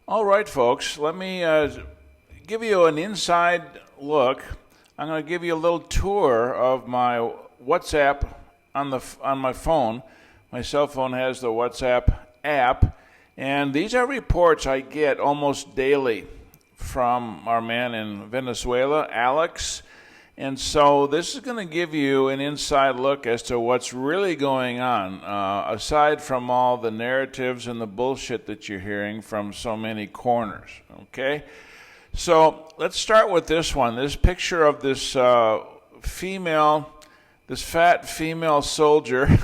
All right, folks, let me give you an inside look. I'm going to give you a little tour of my WhatsApp on my phone. My cell phone has the WhatsApp app, and these are reports I get almost daily from our man in Venezuela, Alex. And so this is going to give you an inside look as to what's really going on, aside from all the narratives and the bullshit that you're hearing from so many corners, okay? So let's start with this one, this picture of this fat female soldier.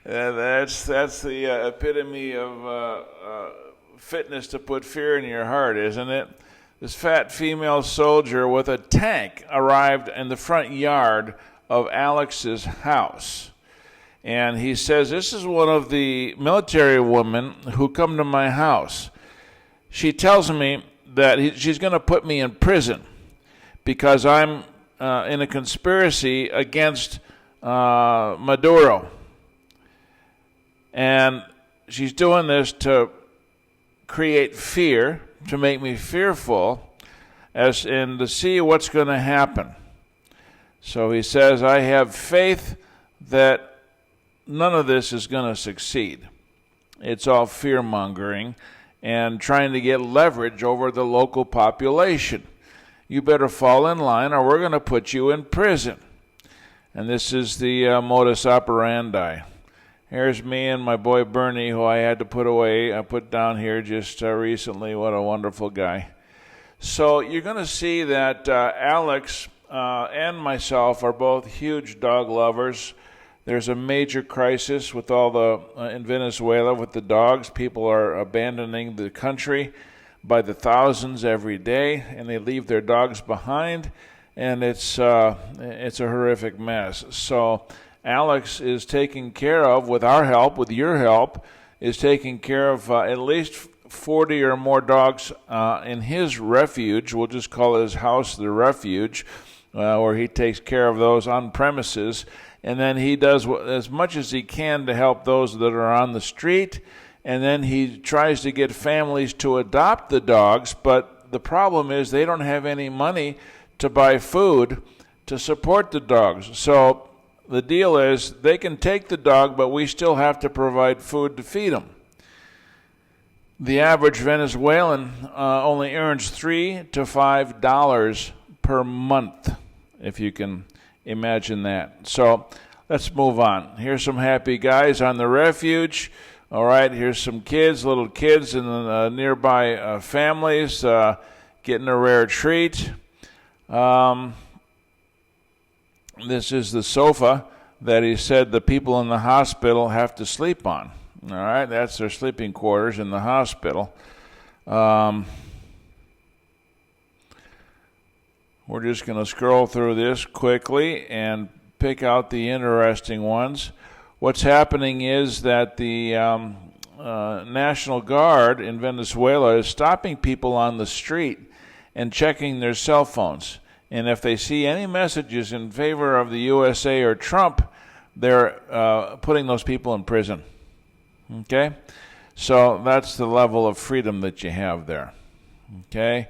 That's the epitome of fitness to put fear in your heart, isn't it? This fat female soldier with a tank arrived in the front yard of Alex's house. And he says, this is one of the military women who come to my house. She tells me that she's going to put me in prison because I'm in a conspiracy against Maduro. And she's doing this to create fear, to make me fearful, and to see what's going to happen. So he says, I have faith that none of this is going to succeed. It's all fear-mongering and trying to get leverage over the local population. You better fall in line or we're going to put you in prison. And this is the modus operandi. Here's me and my boy Bernie, who I had to put away. I put down here just recently. What a wonderful guy. So you're going to see that Alex and myself are both huge dog lovers. There's a major crisis with in Venezuela with the dogs. People are abandoning the country by the thousands every day, and they leave their dogs behind, and it's a horrific mess. So Alex is taking care of, with our help, with your help, is taking care of at least 40 or more dogs in his refuge. We'll just call his house the refuge, where he takes care of those on premises. And then he does as much as he can to help those that are on the street. And then he tries to get families to adopt the dogs. But the problem is they don't have any money to buy food to support the dogs. So the deal is they can take the dog, but we still have to provide food to feed them. The average Venezuelan only earns $3 to $5 per month, if you can imagine that. So let's move on. Here's some happy guys on the refuge. All right, here's some kids, little kids in the nearby families getting a rare treat. This is the sofa that he said the people in the hospital have to sleep on. All right, that's their sleeping quarters in the hospital. We're just going to scroll through this quickly and pick out the interesting ones. What's happening is that the National Guard in Venezuela is stopping people on the street and checking their cell phones. And if they see any messages in favor of the USA or Trump, they're putting those people in prison. Okay? So that's the level of freedom that you have there. Okay?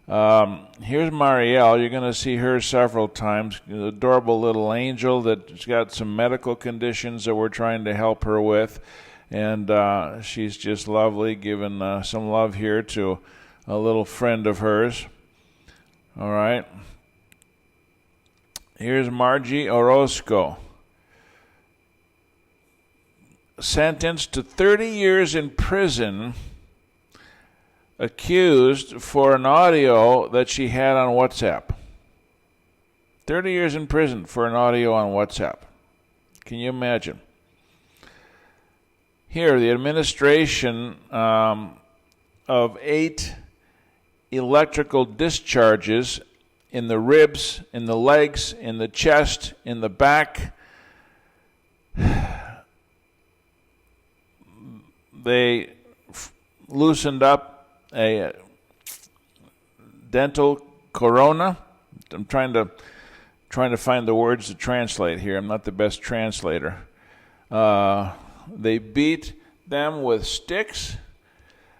Here's Marielle. You're going to see her several times. An adorable little angel that's got some medical conditions that we're trying to help her with. And she's just lovely, giving some love here to a little friend of hers. All right. Here's Margie Orozco, sentenced to 30 years in prison, accused for an audio that she had on WhatsApp. 30 years in prison for an audio on WhatsApp. Can you imagine? Here, the administration of 8 electrical discharges in the ribs, in the legs, in the chest, in the back. They loosened up a dental corona. I'm trying to find the words to translate here. I'm not the best translator. They beat them with sticks.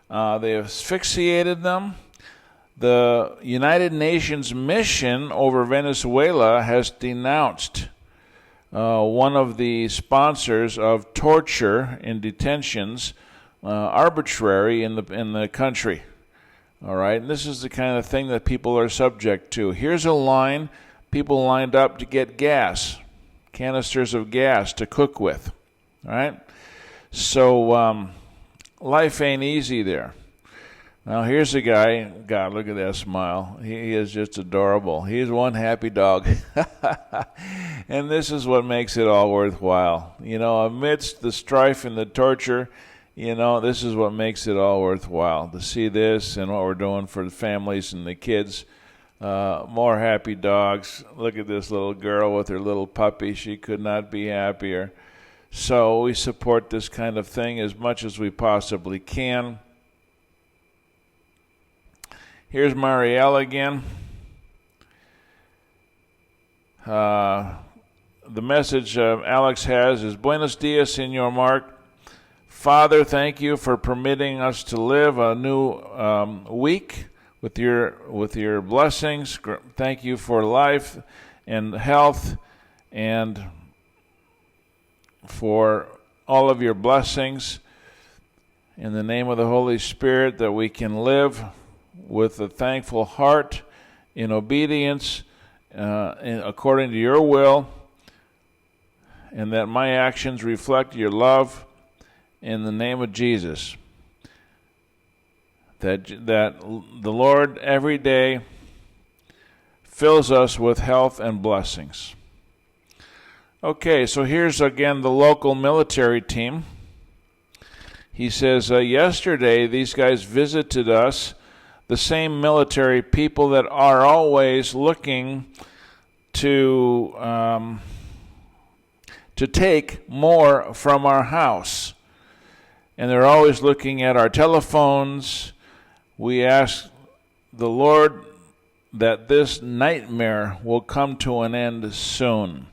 They asphyxiated them. The United Nations mission over Venezuela has denounced one of the sponsors of torture in detentions, arbitrary in the country. All right, and this is the kind of thing that people are subject to. Here's a line: people lined up to get gas, canisters of gas to cook with. All right, so life ain't easy there. Now here's a guy. God, look at that smile. He is just adorable. He's one happy dog. And this is what makes it all worthwhile. You know, amidst the strife and the torture, you know, this is what makes it all worthwhile. To see this and what we're doing for the families and the kids. More happy dogs. Look at this little girl with her little puppy. She could not be happier. So we support this kind of thing as much as we possibly can. Here's Marielle again. The message Alex has is, Buenos dias, Señor Mark. Father, thank you for permitting us to live a new week with your blessings. Thank you for life and health and for all of your blessings. In the name of the Holy Spirit, that we can live with a thankful heart in obedience according to your will, and that my actions reflect your love in the name of Jesus. That the Lord every day fills us with health and blessings. Okay, so here's again the local military team. He says, yesterday these guys visited us, the same military people that are always looking to take more from our house. And they're always looking at our telephones. We ask the Lord that this nightmare will come to an end soon.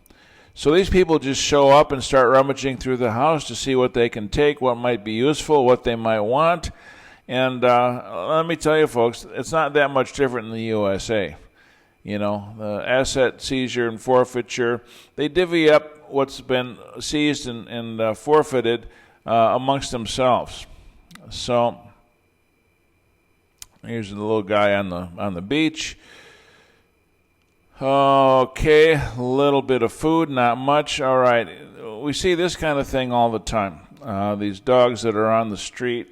So these people just show up and start rummaging through the house to see what they can take, what might be useful, what they might want. And let me tell you, folks, it's not that much different in the USA. You know, the asset seizure and forfeiture, they divvy up what's been seized and forfeited amongst themselves. So here's the little guy on the beach. Okay, a little bit of food, not much. All right, we see this kind of thing all the time. These dogs that are on the street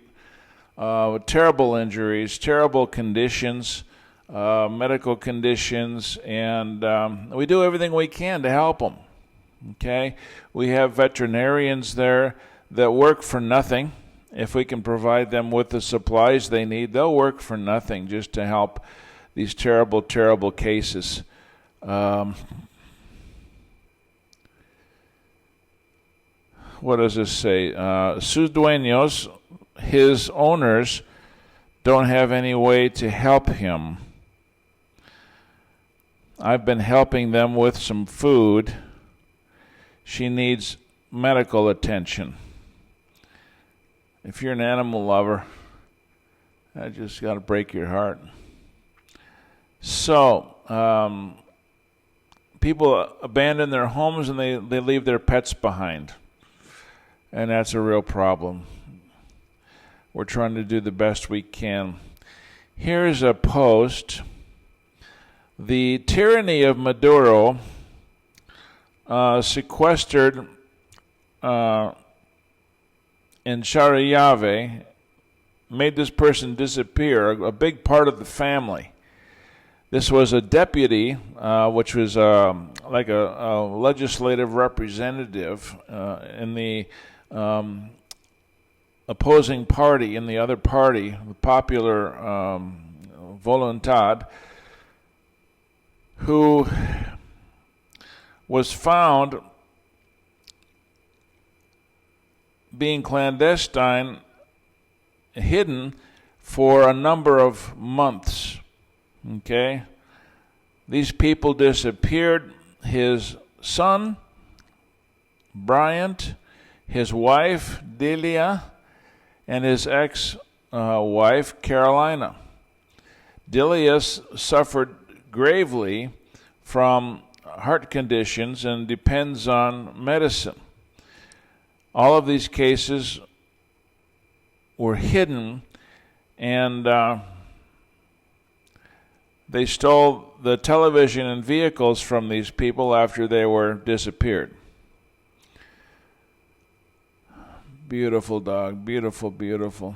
with terrible injuries, terrible conditions, medical conditions, and we do everything we can to help them. Okay, we have veterinarians there that work for nothing. If we can provide them with the supplies they need, they'll work for nothing just to help these terrible, terrible cases. What does this say? Sus dueños, his owners, don't have any way to help him. I've been helping them with some food. She needs medical attention. If you're an animal lover, I just got to break your heart. So, people abandon their homes and they leave their pets behind. And that's a real problem. We're trying to do the best we can. Here's a post. The tyranny of Maduro sequestered in Charallave, made this person disappear, a big part of the family. This was a deputy, which was like a legislative representative in the opposing party, in the other party, the Popular Voluntad, who was found being clandestine, hidden for a number of months. Okay? These people disappeared. His son, Bryant, his wife, Delia, and his ex-wife, Carolina. Dilius suffered gravely from heart conditions and depends on medicine. All of these cases were hidden, and they stole the television and vehicles from these people after they were disappeared. Beautiful dog, beautiful, beautiful.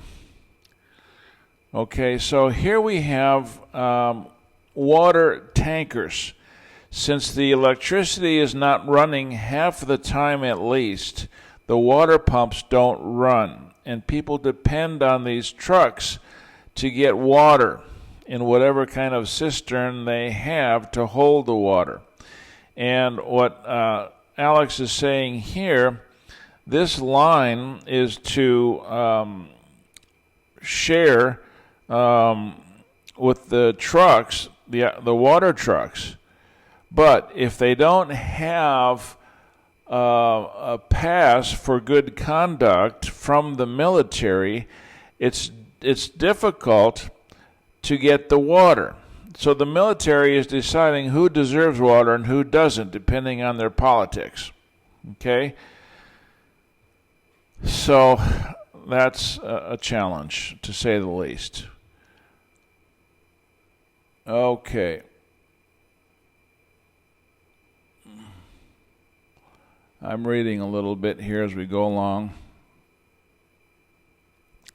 Okay, so here we have water tankers. Since the electricity is not running half the time at least, the water pumps don't run, and people depend on these trucks to get water in whatever kind of cistern they have to hold the water. And what Alex is saying here, this line is to share with the trucks, the water trucks. But if they don't have a pass for good conduct from the military, it's difficult to get the water. So the military is deciding who deserves water and who doesn't, depending on their politics. Okay? So that's a challenge, to say the least. Okay. I'm reading a little bit here as we go along.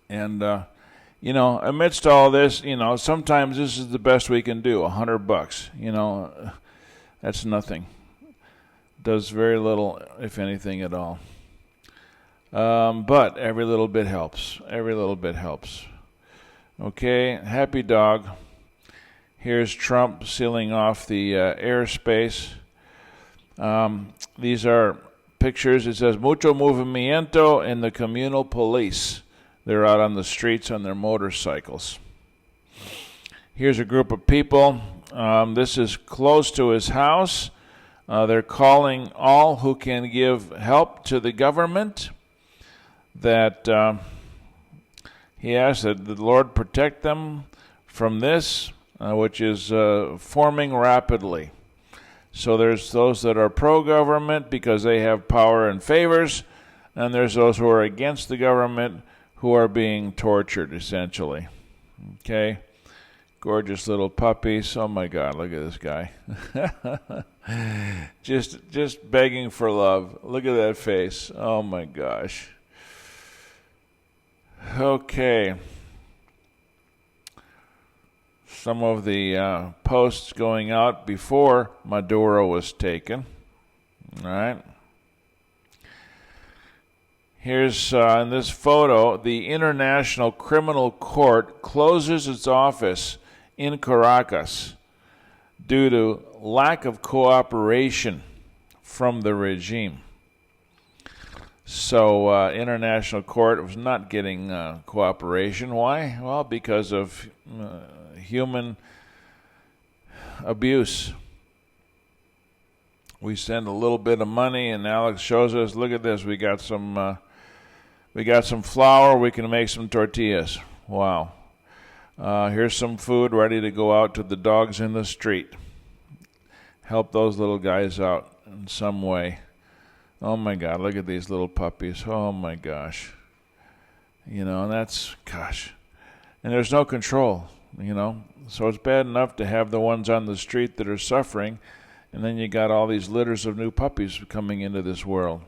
And, amidst all this, sometimes this is the best we can do, $100. That's nothing. Does very little, if anything at all. But every little bit helps. Every little bit helps. Okay, happy dog. Here's Trump sealing off the airspace. These are pictures. It says, mucho movimiento in the communal police. They're out on the streets on their motorcycles. Here's a group of people. This is close to his house. They're calling all who can give help to the government, that he asks that the Lord protect them from this, which is forming rapidly. So there's those that are pro-government because they have power and favors, and there's those who are against the government who are being tortured, essentially. Okay? Gorgeous little puppies. Oh my God, look at this guy. just begging for love. Look at that face. Oh my gosh. Okay. Some of the posts going out before Maduro was taken. All right. Here's in this photo, the International Criminal Court closes its office in Caracas due to lack of cooperation from the regime. So International Court was not getting cooperation. Why? Well, because of human abuse. We send a little bit of money, and Alex shows us, look at this, we got some flour, we can make some tortillas. Wow. Here's some food ready to go out to the dogs in the street. Help those little guys out in some way. Oh my God, look at these little puppies. Oh my gosh. And that's, gosh. And there's no control, So it's bad enough to have the ones on the street that are suffering, and then you got all these litters of new puppies coming into this world.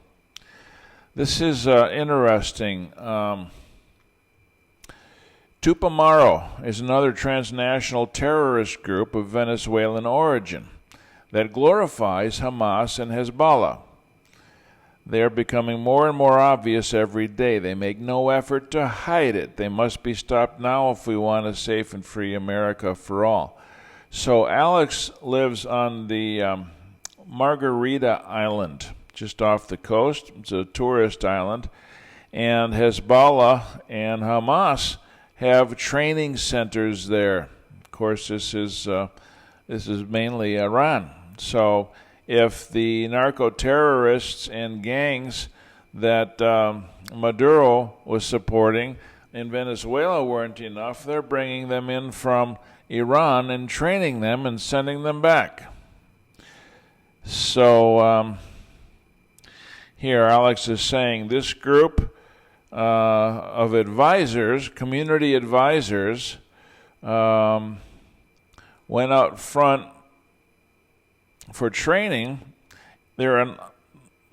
This is interesting. Tupamaro is another transnational terrorist group of Venezuelan origin that glorifies Hamas and Hezbollah. They are becoming more and more obvious every day. They make no effort to hide it. They must be stopped now if we want a safe and free America for all. So Alex lives on the Margarita Island, just off the coast. It's a tourist island. And Hezbollah and Hamas have training centers there. Of course, this is mainly Iran. So if the narco-terrorists and gangs that Maduro was supporting in Venezuela weren't enough, they're bringing them in from Iran and training them and sending them back. So here Alex is saying this group of advisors, community advisors, went out front for training. They're on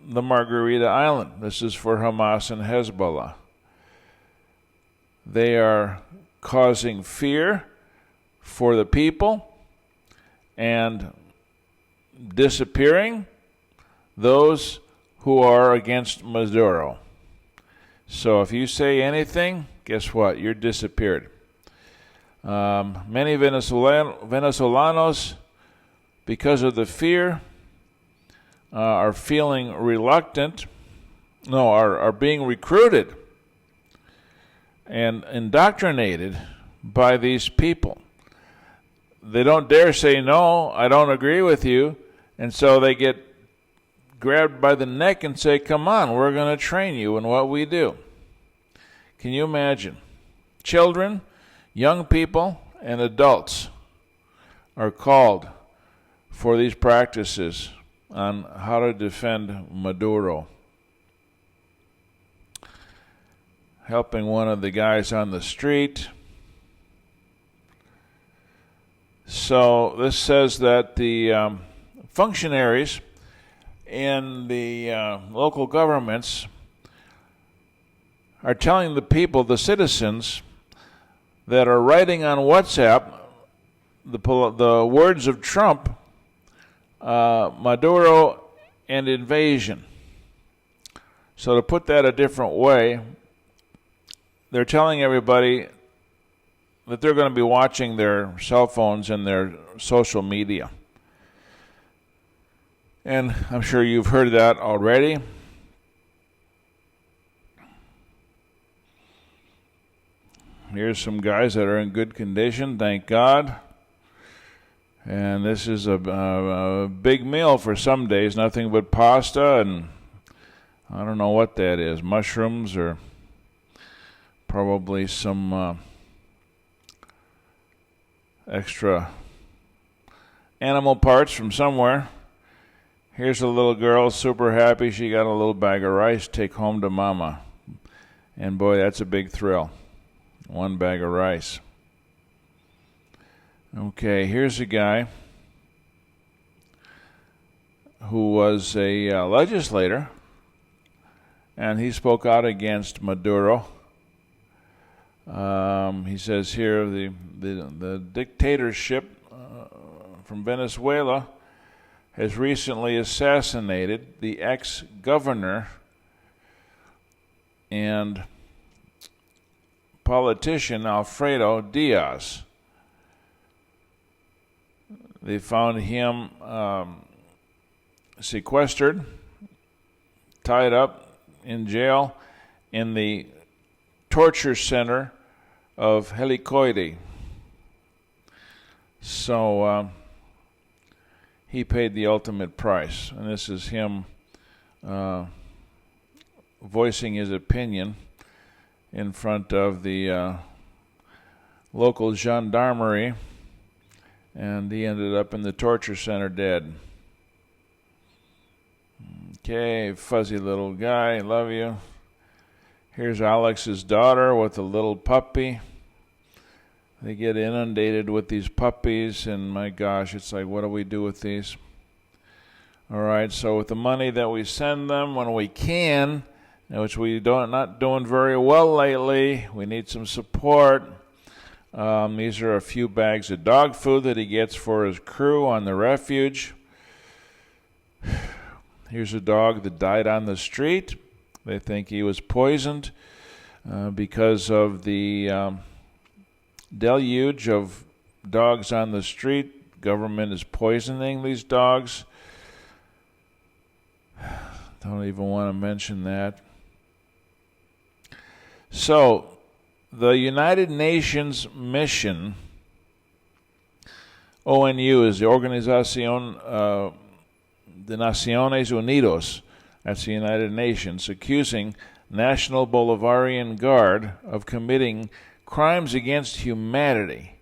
the Margarita Island. This is for Hamas and Hezbollah. They are causing fear for the people and disappearing those who are against Maduro. So if you say anything, guess what? You're disappeared. Many Venezolanos, because of the fear, are feeling reluctant, are being recruited and indoctrinated by these people. They don't dare say, no, I don't agree with you, and so they get grabbed by the neck and say, come on, we're going to train you in what we do. Can you imagine? Children, young people, and adults are called for these practices on how to defend Maduro. Helping one of the guys on the street. So this says that the functionaries in the local governments are telling the people, the citizens, that are writing on WhatsApp the words of Trump, Maduro and invasion. So to put that a different way, they're telling everybody that they're going to be watching their cell phones and their social media. And I'm sure you've heard that already. Here's some guys that are in good condition, thank God. And this is a big meal for some days, nothing but pasta and I don't know what that is, mushrooms or probably some extra animal parts from somewhere. Here's a little girl, super happy. She got a little bag of rice, take home to mama. And boy, that's a big thrill. One bag of rice. Okay, here's a guy who was a legislator, and he spoke out against Maduro. He says here the dictatorship from Venezuela has recently assassinated the ex-governor and politician Alfredo Diaz. They found him sequestered, tied up in jail in the torture center of Helicoide. So he paid the ultimate price. And this is him voicing his opinion in front of the local gendarmerie. And he ended up in the torture center dead. Okay, fuzzy little guy, love you. Here's Alex's daughter with a little puppy. They get inundated with these puppies, and my gosh, it's like, what do we do with these? All right, so with the money that we send them when we can, which we not doing very well lately, we need some support. These are a few bags of dog food that he gets for his crew on the refuge. Here's a dog that died on the street. They think he was poisoned because of the deluge of dogs on the street. Government is poisoning these dogs. Don't even want to mention that. So, the United Nations mission, ONU, is the Organización de Naciones Unidas, that's the United Nations, accusing National Bolivarian Guard of committing crimes against humanity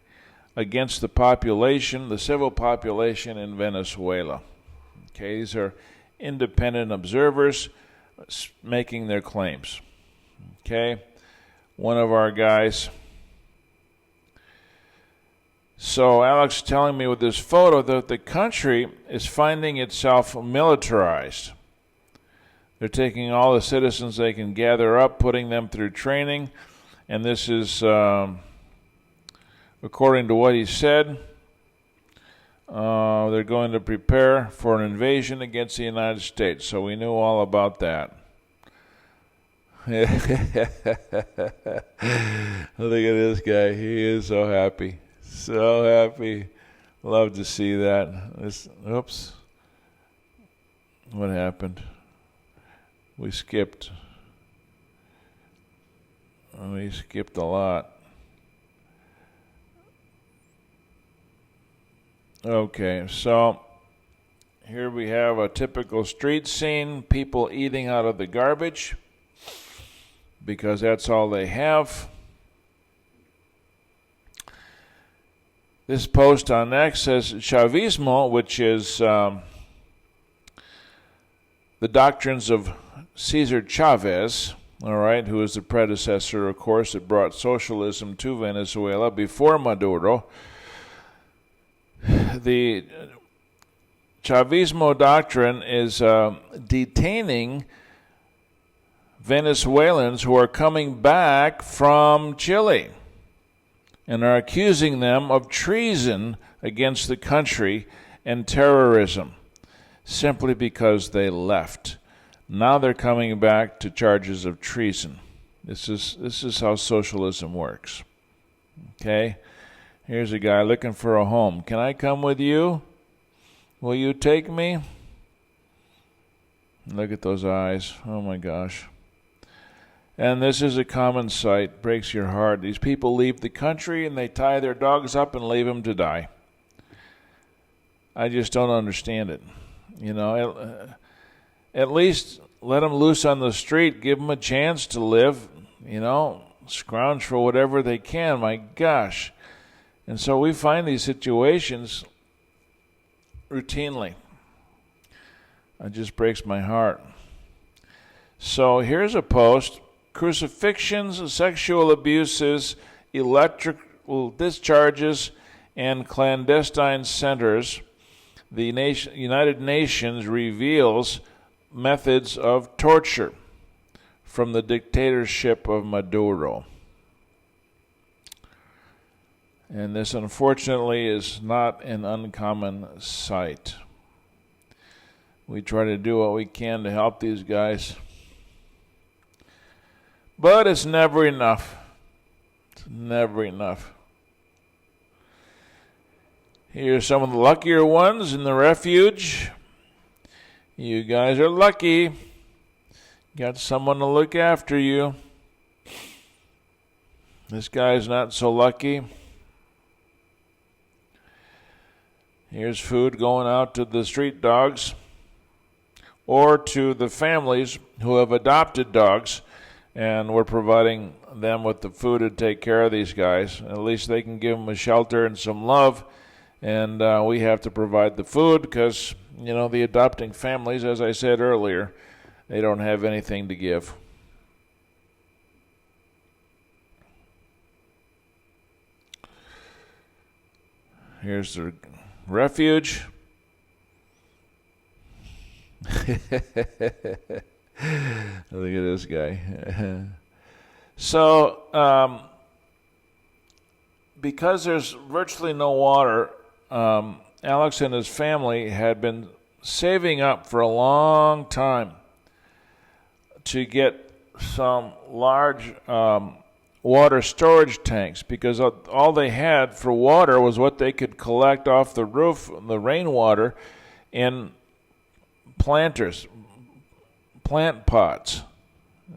against the population, the civil population in Venezuela. Okay, these are independent observers making their claims. Okay, one of our guys. So Alex is telling me with this photo that the country is finding itself militarized. They're taking all the citizens they can gather up, putting them through training, and this is, according to what he said, they're going to prepare for an invasion against the United States. So we knew all about that. Look at this guy. He is so happy. So happy. Love to see that. Oops. What happened? We skipped. We skipped a lot. Okay, so here we have a typical street scene. People eating out of the garbage because that's all they have. This post on X says Chavismo, which is the doctrines of Cesar Chavez, all right, who is the predecessor, of course, that brought socialism to Venezuela before Maduro. The Chavismo doctrine is detaining Venezuelans who are coming back from Chile and are accusing them of treason against the country and terrorism simply because they left. Now they're coming back to charges of treason. This is how socialism works. Okay? Here's a guy looking for a home. Can I come with you? Will you take me? Look at those eyes. Oh my gosh. And this is a common sight. Breaks your heart. These people leave the country and they tie their dogs up and leave them to die. I just don't understand it. You know, at least let them loose on the street. Give them a chance to live. You know, scrounge for whatever they can. My gosh. And so we find these situations routinely. It just breaks my heart. So here's a post. Crucifixions, sexual abuses, electrical discharges, and clandestine centers. The United Nations reveals methods of torture from the dictatorship of Maduro. And this, unfortunately, is not an uncommon sight. We try to do what we can to help these guys. But it's never enough. It's never enough. Here's some of the luckier ones in the refuge. You guys are lucky. Got someone to look after you. This guy's not so lucky. Here's food going out to the street dogs or to the families who have adopted dogs, and we're providing them with the food to take care of these guys. At least they can give them a shelter and some love, and we have to provide the food because, you know, the adopting families, as I said earlier, they don't have anything to give. Here's the refuge. Look at this guy. So, because there's virtually no water, Alex and his family had been saving up for a long time to get some large water storage tanks, because all they had for water was what they could collect off the roof, the rainwater, in plant pots.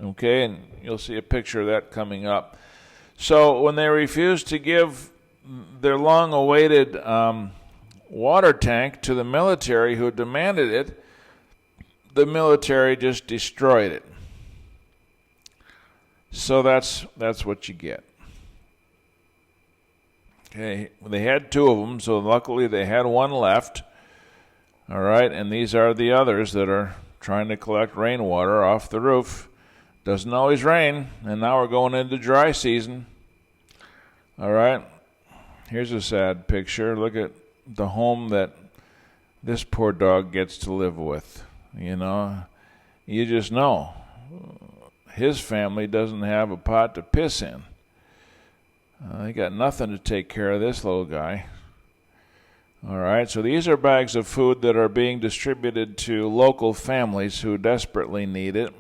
Okay, and you'll see a picture of that coming up. So when they refused to give their long-awaited water tank to the military who demanded it, the military just destroyed it. So that's what you get. Okay, they had 2 of them, so luckily they had 1 left. All right, and these are the others that are trying to collect rainwater off the roof. Doesn't always rain, and now we're going into dry season. All right, here's a sad picture. Look at the home that this poor dog gets to live with. You know, you just know his family doesn't have a pot to piss in. They got nothing to take care of this little guy. All right, so these are bags of food that are being distributed to local families who desperately need it.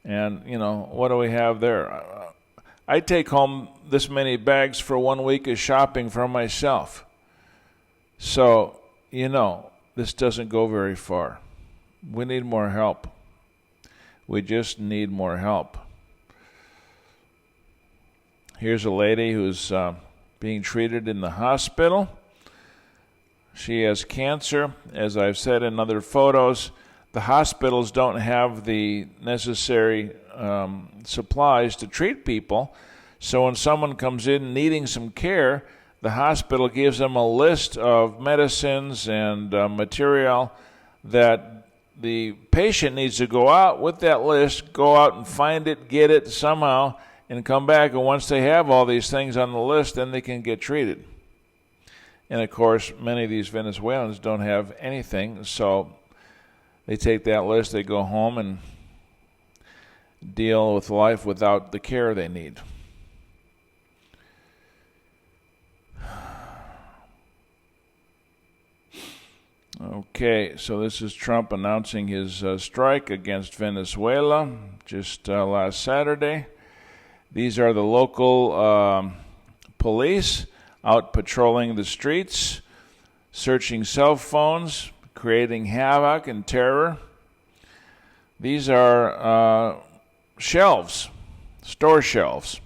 And, you know, what do we have there? I take home this many bags for 1 week of shopping for myself. So, you know, this doesn't go very far. We need more help. We just need more help. Here's a lady who's being treated in the hospital. She has cancer. As I've said in other photos, the hospitals don't have the necessary supplies to treat people. So when someone comes in needing some care, the hospital gives them a list of medicines and material that the patient needs to go out with that list, go out and find it, get it somehow, and come back. And once they have all these things on the list, then they can get treated. And, of course, many of these Venezuelans don't have anything, so they take that list, they go home and deal with life without the care they need. Okay, so this is Trump announcing his strike against Venezuela just last Saturday. These are the local police out patrolling the streets, searching cell phones, creating havoc and terror. These are shelves, store shelves,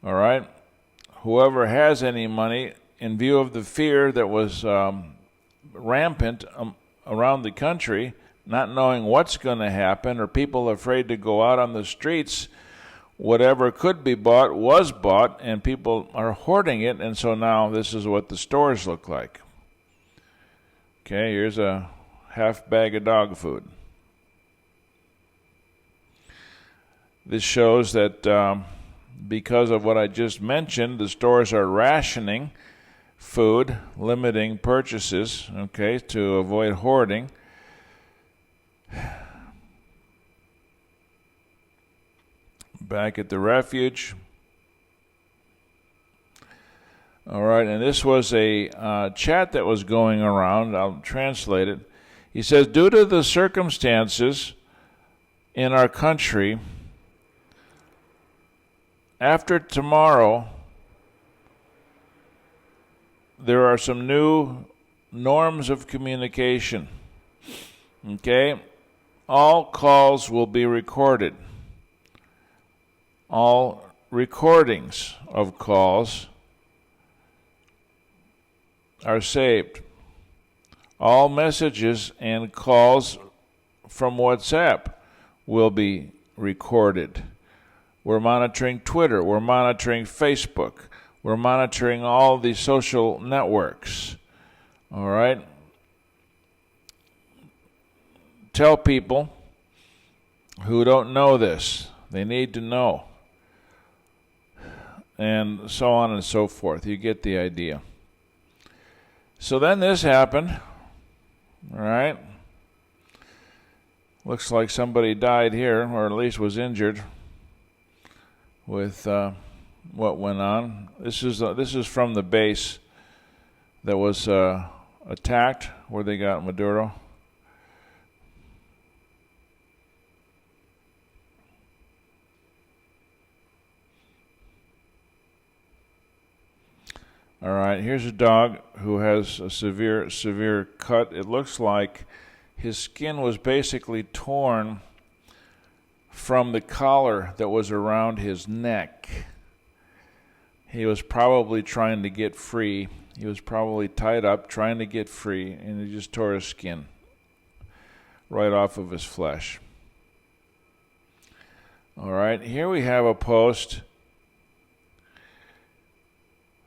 all right? Whoever has any money, in view of the fear that was rampant around the country, not knowing what's going to happen, or people afraid to go out on the streets, whatever could be bought was bought, and people are hoarding it, and so now this is what the stores look like. Okay, here's a half bag of dog food. This shows that because of what I just mentioned, the stores are rationing food, limiting purchases, okay, to avoid hoarding. Back at the refuge. All right, and this was a chat that was going around. I'll translate it. He says, due to the circumstances in our country, after tomorrow, there are some new norms of communication. Okay? All calls will be recorded. All recordings of calls are saved. All messages and calls from WhatsApp will be recorded. We're monitoring Twitter. We're monitoring Facebook. We're monitoring all the social networks. All right? Tell people who don't know this. They need to know. And so on and so forth. You get the idea. So then this happened. All right? Looks like somebody died here, or at least was injured with what went on. This is from the base that was attacked, where they got Maduro. All right, here's a dog who has a severe cut. It looks like his skin was basically torn from the collar that was around his neck. He was probably trying to get free. He was probably tied up trying to get free, and he just tore his skin right off of his flesh. All right, here we have a post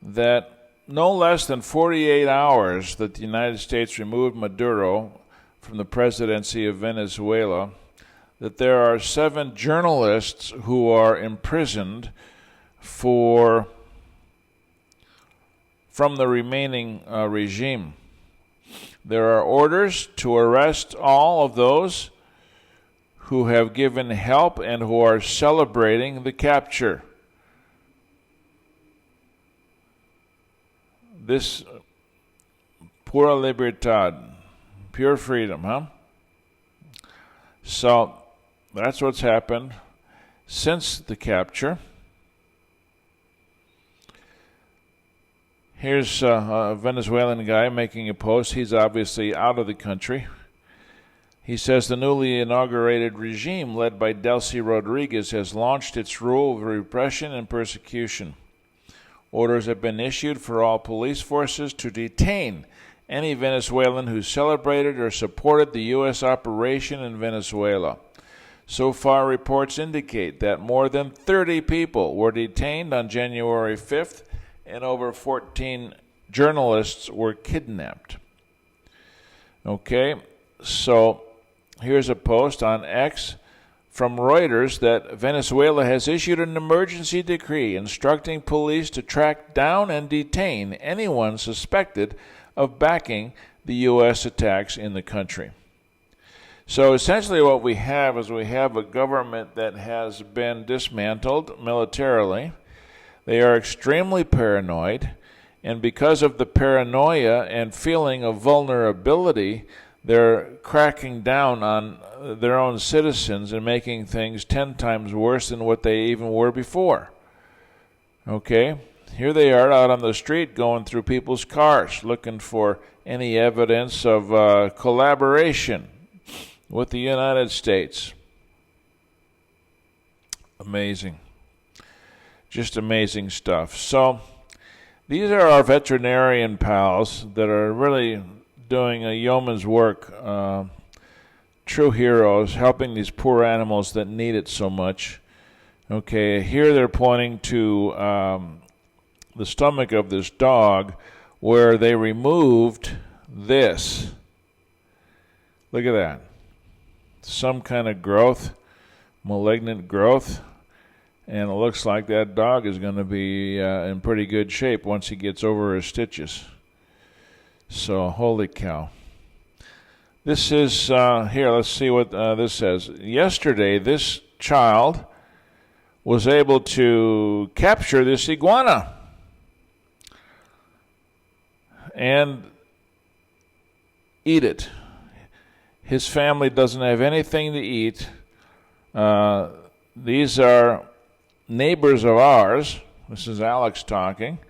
that no less than 48 hours that the United States removed Maduro from the presidency of Venezuela, that there are 7 journalists who are imprisoned from the remaining regime. There are orders to arrest all of those who have given help and who are celebrating the capture. This pura libertad, pure freedom, huh? So that's what's happened since the capture. Here's a Venezuelan guy making a post. He's obviously out of the country. He says the newly inaugurated regime led by Delcy Rodriguez has launched its rule of repression and persecution. Orders have been issued for all police forces to detain any Venezuelan who celebrated or supported the U.S. operation in Venezuela. So far, reports indicate that more than 30 people were detained on January 5th and over 14 journalists were kidnapped. Okay, so here's a post on X from Reuters that Venezuela has issued an emergency decree instructing police to track down and detain anyone suspected of backing the U.S. attacks in the country. So essentially what we have is we have a government that has been dismantled militarily. They are extremely paranoid, and because of the paranoia and feeling of vulnerability, they're cracking down on their own citizens and making things 10 times worse than what they even were before. Okay? Here they are out on the street going through people's cars looking for any evidence of collaboration with the United States. Amazing. Just amazing stuff. So these are our veterinarian pals that are really doing a yeoman's work, true heroes, helping these poor animals that need it so much. Okay, here they're pointing to the stomach of this dog where they removed this. Look at that. Some kind of growth, malignant growth, and it looks like that dog is going to be in pretty good shape once he gets over his stitches. So, holy cow. This is, here, let's see what this says. Yesterday, this child was able to capture this iguana. And eat it. His family doesn't have anything to eat. These are neighbors of ours. This is Alex talking.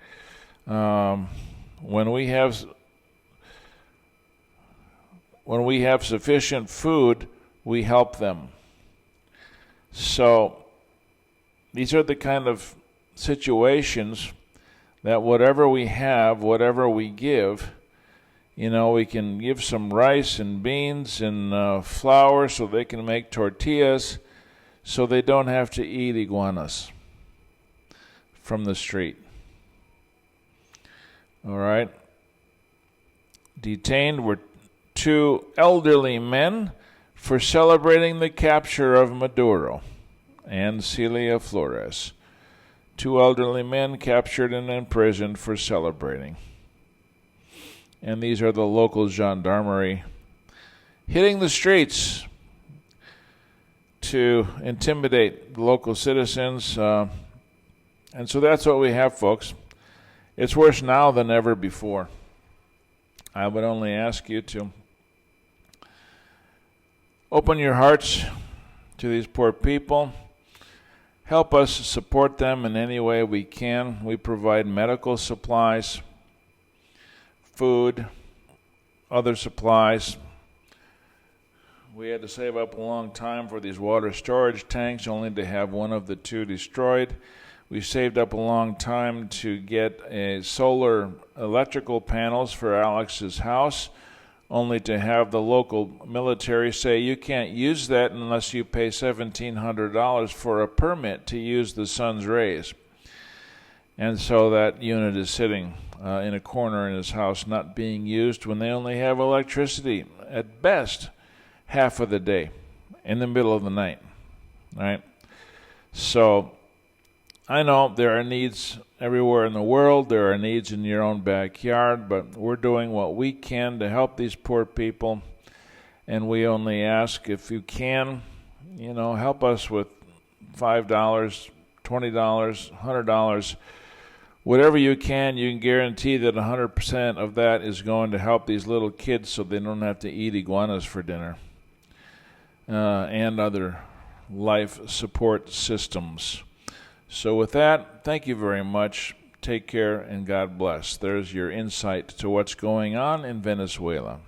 When we have sufficient food, we help them. So these are the kind of situations that whatever we have, whatever we give, we can give some rice and beans and flour so they can make tortillas so they don't have to eat iguanas from the street. All right. Detained were 2 elderly men for celebrating the capture of Maduro and Celia Flores. 2 elderly men captured and imprisoned for celebrating. And these are the local gendarmerie hitting the streets to intimidate the local citizens. And so that's what we have, folks. It's worse now than ever before. I would only ask you to open your hearts to these poor people. Help us support them in any way we can. We provide medical supplies, food, other supplies. We had to save up a long time for these water storage tanks, only to have one of the 2 destroyed. We saved up a long time to get solar electrical panels for Alex's house. only to have the local military say you can't use that unless you pay $1,700 for a permit to use the sun's rays. And so that unit is sitting in a corner in his house not being used when they only have electricity at best half of the day in the middle of the night, right? So I know there are needs everywhere in the world. There are needs in your own backyard, but we're doing what we can to help these poor people. And we only ask, if you can, help us with $5, $20, $100. Whatever you can guarantee that 100% of that is going to help these little kids so they don't have to eat iguanas for dinner and other life support systems. So with that, thank you very much. Take care and God bless. There's your insight to what's going on in Venezuela.